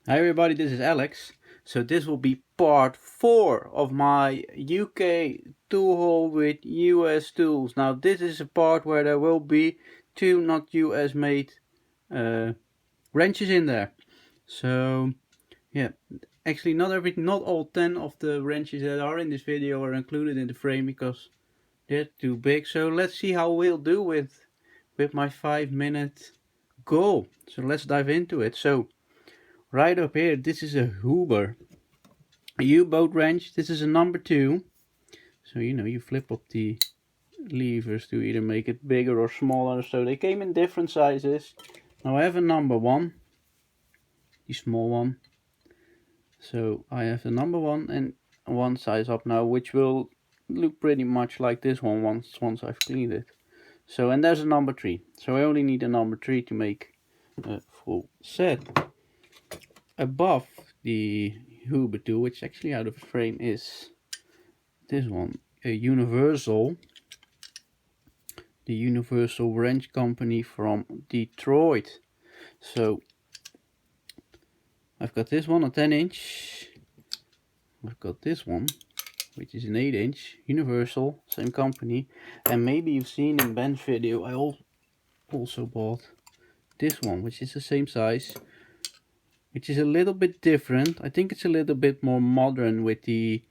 Hi everybody, this is Alex. So this will be part 4 of my UK tool haul with US tools. Now this is a part where there will be 2 not US made wrenches in there. So yeah, actually not all 10 of the wrenches that are in this video are included in the frame because they're too big. So let's see how we'll do with my 5-minute goal. So let's dive into it. So right up here, this is a Huber U-boat wrench. This is a number 2. So you flip up the levers to either make it bigger or smaller. So they came in different sizes. Now I have a number 1, the small one. So I have the number 1 and one size up now, which will look pretty much like this one once I've cleaned it. So, and there's a number 3. So I only need a number 3 to make a full set. Above the Huber tool, which actually out of frame, is this one, a Universal, the Universal Wrench Company from Detroit. So I've got this one, a 10-inch. I've got this one, which is an 8-inch, Universal, same company. And maybe you've seen in Ben's video, I also bought this one, which is the same size, which is a little bit different. I think it's a little bit more modern with the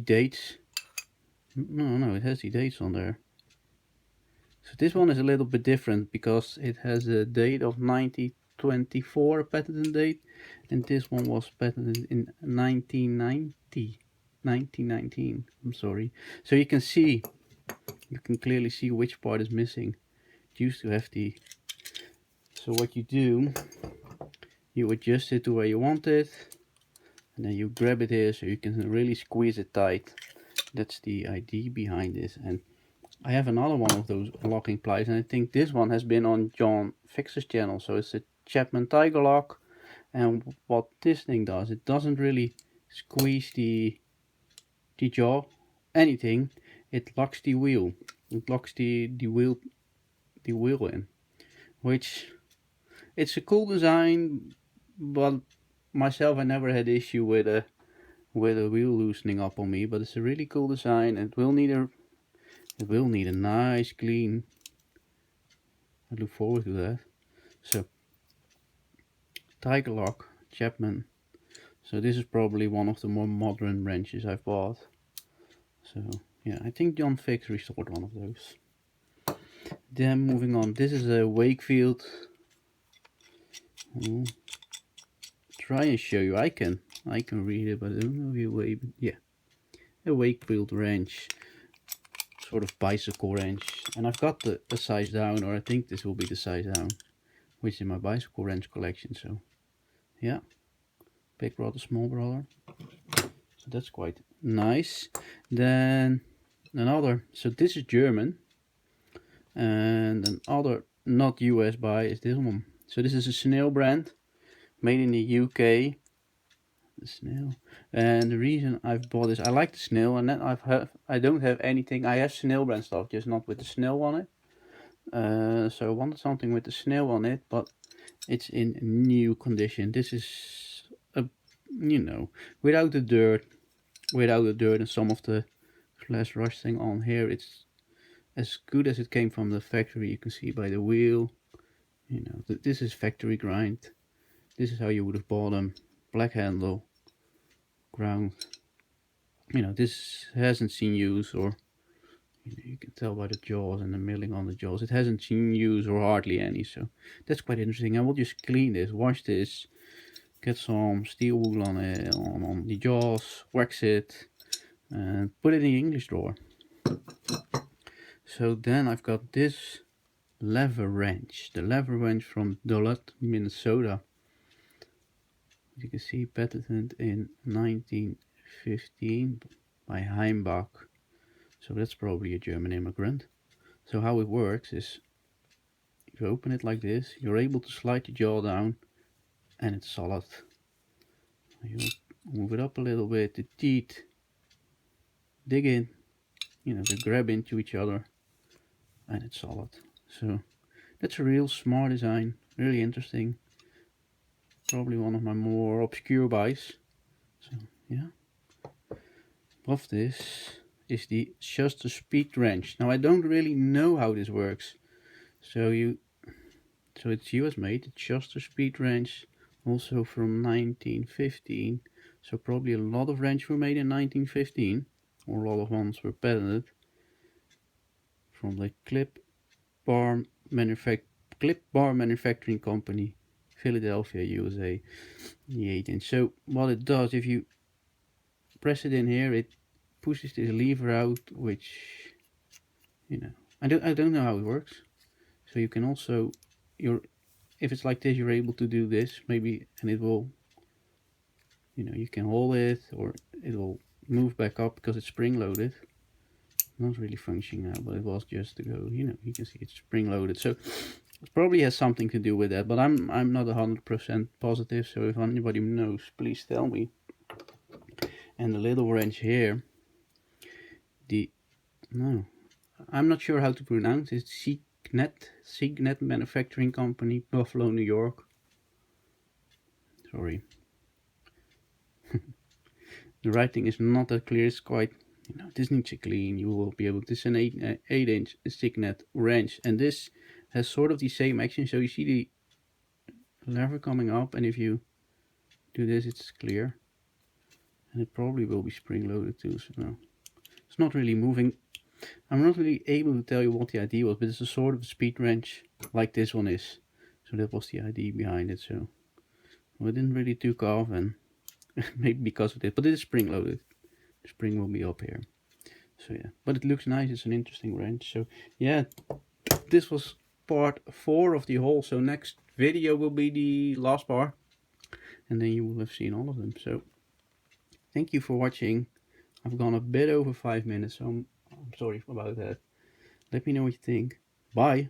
dates. No, it has the dates on there. So this one is a little bit different because it has a date of 1924, a patent date, and this one was patented in 1919, I'm sorry. So you can clearly see which part is missing. It used to have the, so what you do, you adjust it to where you want it, and then you grab it here so you can really squeeze it tight. That's the idea behind this. And I have another one of those locking pliers, and I think this one has been on John Fixer's channel. So it's a Chapman Tiger Lock, and what this thing does, it doesn't really squeeze the jaw, anything. It locks the wheel. It locks the wheel in, which it's a cool design, but myself, I never had issue with a wheel loosening up on me. But it's a really cool design. It will need a nice clean. I look forward to that. So Tiger Lock, Chapman. So this is probably one of the more modern wrenches I've bought. So yeah, I think John Fix restored one of those. Then moving on, this is a Wakefield. Try and show you. I can read it, but I don't know if you able. Yeah, a Wakefield wrench, sort of bicycle wrench, and I've got the size down, or I think this will be the size down, which is in my bicycle wrench collection. So yeah, big brother, small brother. So that's quite nice. Then another, so this is German, and another not US buy is this one. So this is a Snail brand, made in the UK. The Snail, and the reason I've bought this, I like the Snail, and then I don't have anything. I have Snail brand stuff, just not with the Snail on it. So I wanted something with the Snail on it, but it's in new condition. This is a, without the dirt, and some of the flash rusting on here. It's as good as it came from the factory. You can see by the wheel. This is factory grind. This is how you would have bought them. Black handle, ground. This hasn't seen use, or you can tell by the jaws and the milling on the jaws. It hasn't seen use or hardly any. So that's quite interesting. I will just clean this, wash this, get some steel wool on it, on the jaws, wax it, and put it in the English drawer. So then I've got this lever wrench, the lever wrench from Duluth, Minnesota. As you can see, patented in 1915 by Heimbach. So that's probably a German immigrant. So how it works is, if you open it like this, you're able to slide the jaw down, and it's solid. You move it up a little bit, the teeth dig in, they grab into each other, and it's solid. So that's a real smart design, really interesting. Probably one of my more obscure buys. So yeah. Above this is the Schuster Speed Wrench. Now I don't really know how this works. So it's US made, the Schuster Speed Wrench, also from 1915. So probably a lot of wrenches were made in 1915, or a lot of ones were patented. From the Clip Bar Manufacturing Company, Philadelphia, USA, the 8-inch. So what it does, if you press it in here, it pushes this lever out, which, you know, I don't know how it works. So you can also, if it's like this, you're able to do this maybe, and it will, you know, you can hold it or it will move back up because it's spring loaded. Not really functioning now, but it was just to go, you know, you can see it's spring loaded. So it probably has something to do with that, but I'm not 100% positive. So if anybody knows, please tell me. And the little wrench here, I'm not sure how to pronounce it. Signet Manufacturing Company, Buffalo, New York. Sorry. The writing is not that clear. It's quite, you know, this needs to clean. You will be able to. This is an 8-inch Signet wrench, and this has sort of the same action. So you see the lever coming up, and if you do this, it's clear, and it probably will be spring loaded too. So no, it's not really moving. I'm not really able to tell you what the idea was, but it's a sort of a speed wrench like this one is. So that was the idea behind it. So well, it didn't really took off, and maybe because of it, but it is spring loaded. The spring will be up here. So yeah, but it looks nice. It's an interesting wrench. So yeah, this was part 4 of the haul. So next video will be the last part, and then you will have seen all of them. So thank you for watching. I've gone a bit over 5 minutes, so I'm sorry about that. Let me know what you think. Bye.